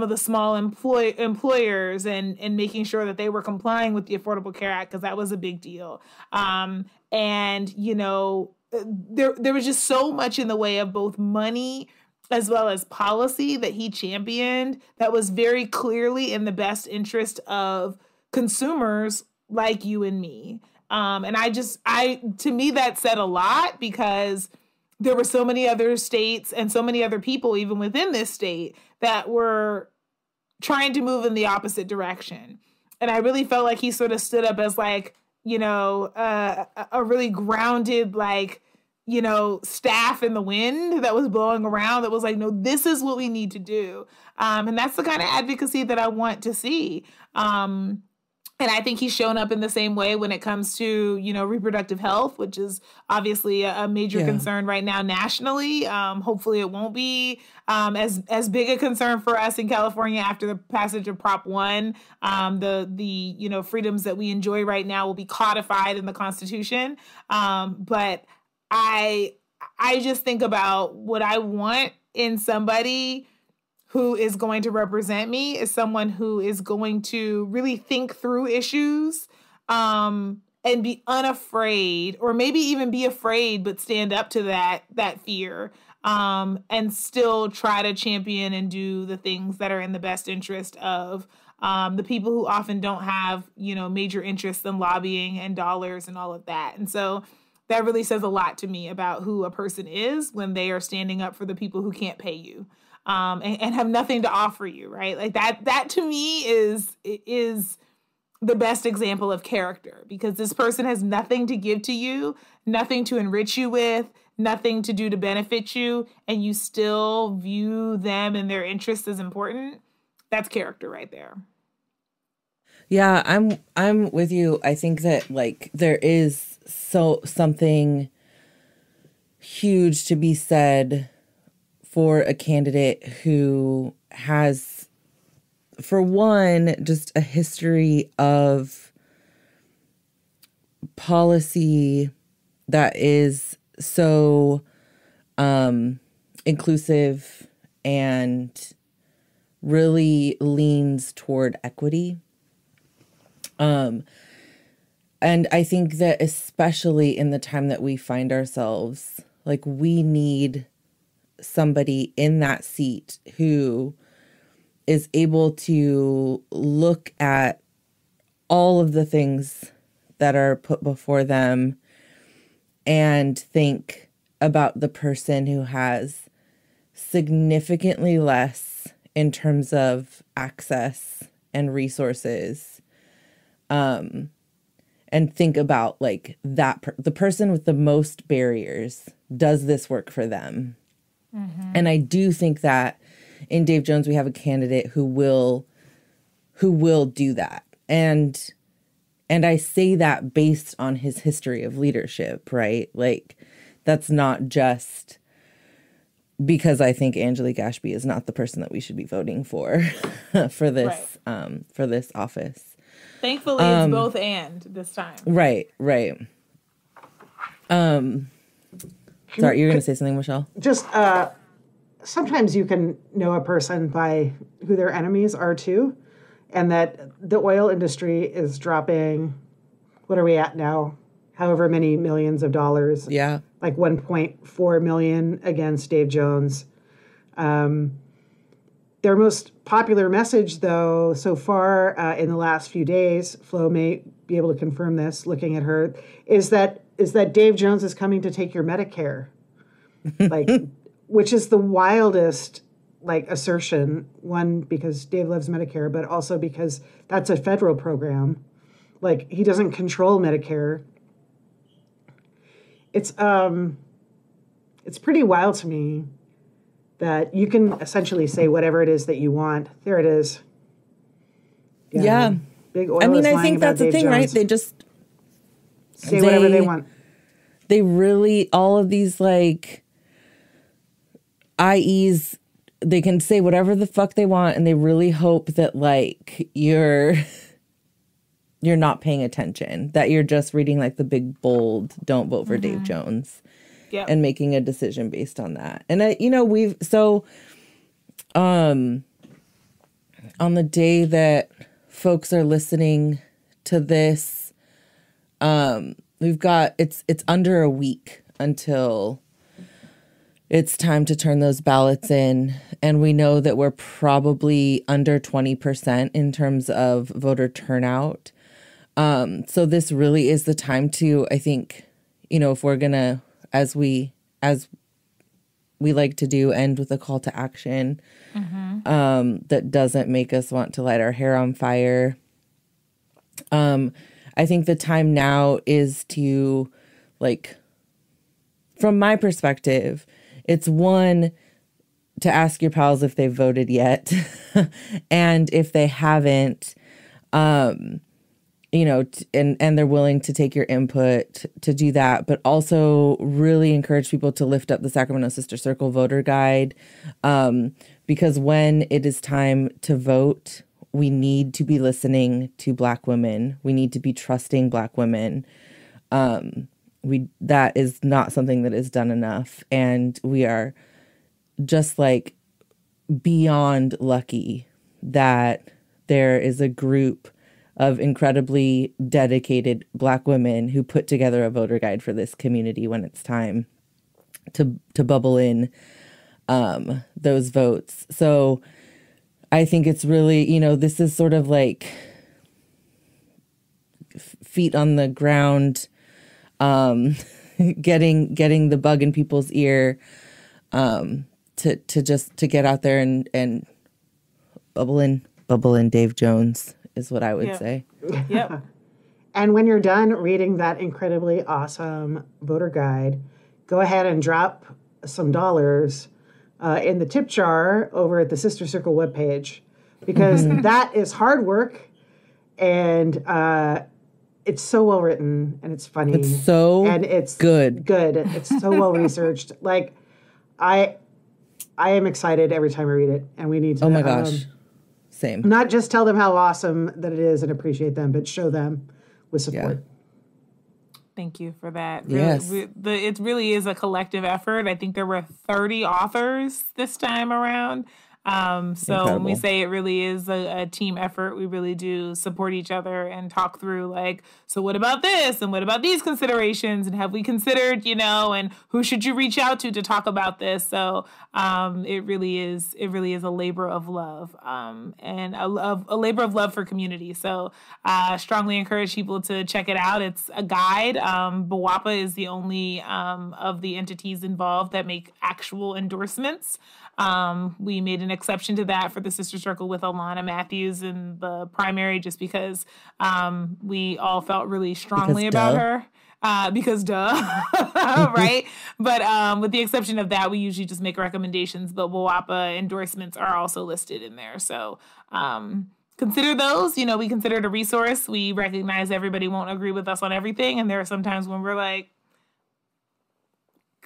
of the small employers and making sure that they were complying with the Affordable Care Act, because that was a big deal. There was just so much in the way of both money as well as policy that he championed that was very clearly in the best interest of consumers like you and me. To me, that said a lot, because there were so many other states and so many other people, even within this state, that were trying to move in the opposite direction. And I really felt like he sort of stood up as like, a really grounded, like, staff in the wind that was blowing around, that was like, no, this is what we need to do. And that's the kind of advocacy that I want to see. And I think he's shown up in the same way when it comes to, reproductive health, which is obviously a major concern right now nationally. Hopefully it won't be as big a concern for us in California after the passage of Prop 1. The freedoms that we enjoy right now will be codified in the Constitution. But I just think about what I want in somebody who is going to represent me, is someone who is going to really think through issues and be unafraid, or maybe even be afraid, but stand up to that fear, and still try to champion and do the things that are in the best interest of the people who often don't have, major interests in lobbying and dollars and all of that. And so that really says a lot to me about who a person is when they are standing up for the people who can't pay you. And have nothing to offer you, right? Like that to me is the best example of character, because this person has nothing to give to you, nothing to enrich you with, nothing to do to benefit you, and you still view them and their interests as important. That's character right there. Yeah, I'm with you. I think that like there is something huge to be said for a candidate who has, for one, just a history of policy that is so inclusive and really leans toward equity. And I think that especially in the time that we find ourselves, like, we need somebody in that seat who is able to look at all of the things that are put before them and think about the person who has significantly less in terms of access and resources, and think about like the person with the most barriers. Does this work for them? Mm-hmm. And I do think that in Dave Jones, we have a candidate who will do that. And I say that based on his history of leadership, right? Like, that's not just because I think Angelique Ashby is not the person that we should be voting for for this office. Thankfully, it's both and this time. Right. Sorry, you were going to say something, Michelle? Just sometimes you can know a person by who their enemies are too, and that the oil industry is dropping, what are we at now? However many millions of dollars. Yeah. Like 1.4 million against Dave Jones. Their most popular message, though, so far in the last few days, Flo may be able to confirm this, looking at her, is that Dave Jones is coming to take your Medicare, like, which is the wildest assertion. One, because Dave loves Medicare, but also because that's a federal program. Like, he doesn't control Medicare. It's pretty wild to me that you can essentially say whatever it is that you want. There it is. Yeah. Big oil. I mean, is I lying think about that's the Dave thing, Jones. right? They just say whatever they want. they really, all of these like IEs, they can say whatever the fuck they want, and they really hope that like you're not paying attention, that you're just reading like the big bold "Don't vote for Dave Jones," and making a decision based on that. And on the day that folks are listening to this, we've got it's under a week until it's time to turn those ballots in. And we know that we're probably under 20% in terms of voter turnout. So this really is the time to, I think, if we're going to, as we like to do, end with a call to action that doesn't make us want to light our hair on fire. I think the time now is to, like, from my perspective, it's one, to ask your pals if they've voted yet. And if they haven't, and they're willing to take your input to do that, but also really encourage people to lift up the Sacramento Sister Circle voter guide. Because when it is time to vote, we need to be listening to Black women. We need to be trusting Black women. That is not something that is done enough. And we are just like beyond lucky that there is a group of incredibly dedicated Black women who put together a voter guide for this community when it's time to bubble in those votes. So I think it's really, this is sort of like feet on the ground, getting the bug in people's ear, to get out there and bubble in Dave Jones is what I would say. Yep. And when you're done reading that incredibly awesome voter guide, go ahead and drop some dollars in the tip jar over at the Sister Circle webpage, because that is hard work, and it's so well written, and it's funny. It's so and it's good. It's so well researched. Like, I am excited every time I read it, and we need to. Oh my gosh, same. Not just tell them how awesome that it is and appreciate them, but show them with support. Yeah. Thank you for that. Yes. It really is a collective effort. I think there were 30 authors this time around. So Incredible. when we say it really is a team effort, we really do support each other and talk through, like, so what about this? And what about these considerations? And have we considered, and who should you reach out to talk about this? So it really is a labor of love, and a labor of love for community. So strongly encourage people to check it out. It's a guide. BWAPA is the only of the entities involved that make actual endorsements. We made an exception to that for the Sister Circle with Alana Matthews in the primary, just because we all felt really strongly about her. Because right? But with the exception of that, we usually just make recommendations, but WAPA endorsements are also listed in there. So consider those. We consider it a resource. We recognize everybody won't agree with us on everything, and there are some times when we're like,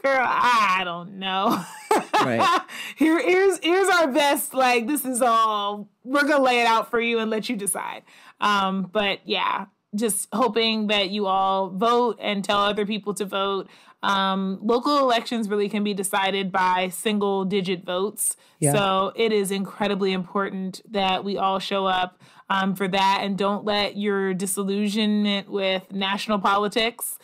girl, I don't know. Right. Here's our best. Like, this is all, we're gonna lay it out for you and let you decide. But yeah, just hoping that you all vote and tell other people to vote. Local elections really can be decided by single digit votes. Yeah. So it is incredibly important that we all show up for that, and don't let your disillusionment with national politics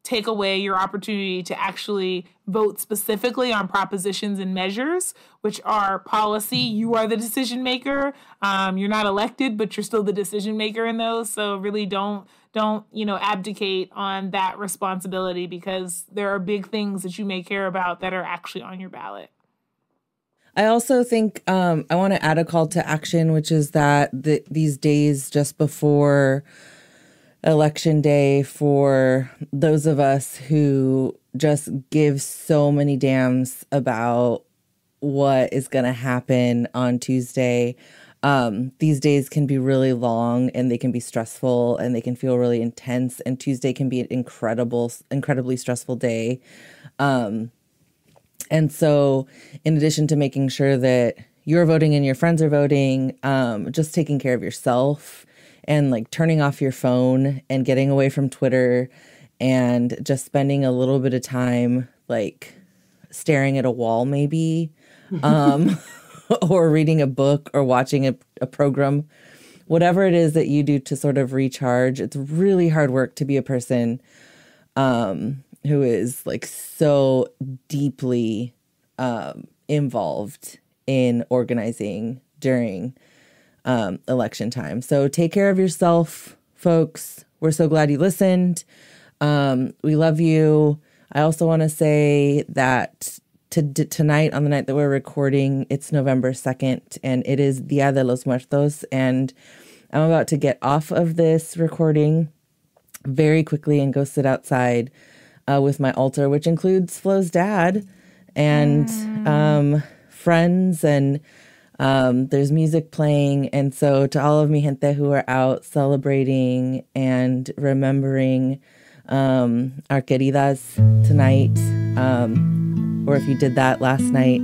take away your opportunity to actually vote specifically on propositions and measures, which are policy. You are the decision maker. You're not elected, but you're still the decision maker in those. So really don't abdicate on that responsibility, because there are big things that you may care about that are actually on your ballot. I also think I want to add a call to action, which is that these days just before Election Day, for those of us who just give so many damns about what is going to happen on Tuesday, These days can be really long and they can be stressful and they can feel really intense. And Tuesday can be an incredibly stressful day. And so in addition to making sure that you're voting and your friends are voting, just taking care of yourself and like turning off your phone and getting away from Twitter and just spending a little bit of time like staring at a wall maybe, or reading a book or watching a program, whatever it is that you do to sort of recharge. It's really hard work to be a person who is like so deeply involved in organizing during election time. So take care of yourself, folks. We're so glad you listened. We love you. I also want to say that tonight, on the night that we're recording, it's November 2nd, and it is Dia de los Muertos, and I'm about to get off of this recording very quickly and go sit outside with my altar, which includes Flo's dad and friends, and there's music playing. And so to all of mi gente who are out celebrating and remembering our queridas tonight, or if you did that last night,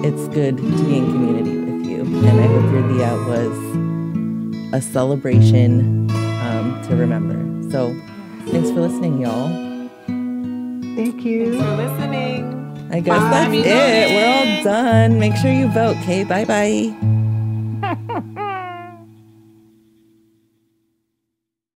it's good to be in community with you. And I hope your dia was a celebration to remember. So thanks for listening, y'all. Thank you. Thanks for listening. I guess that's it. We're all done. Make sure you vote, okay? Bye-bye.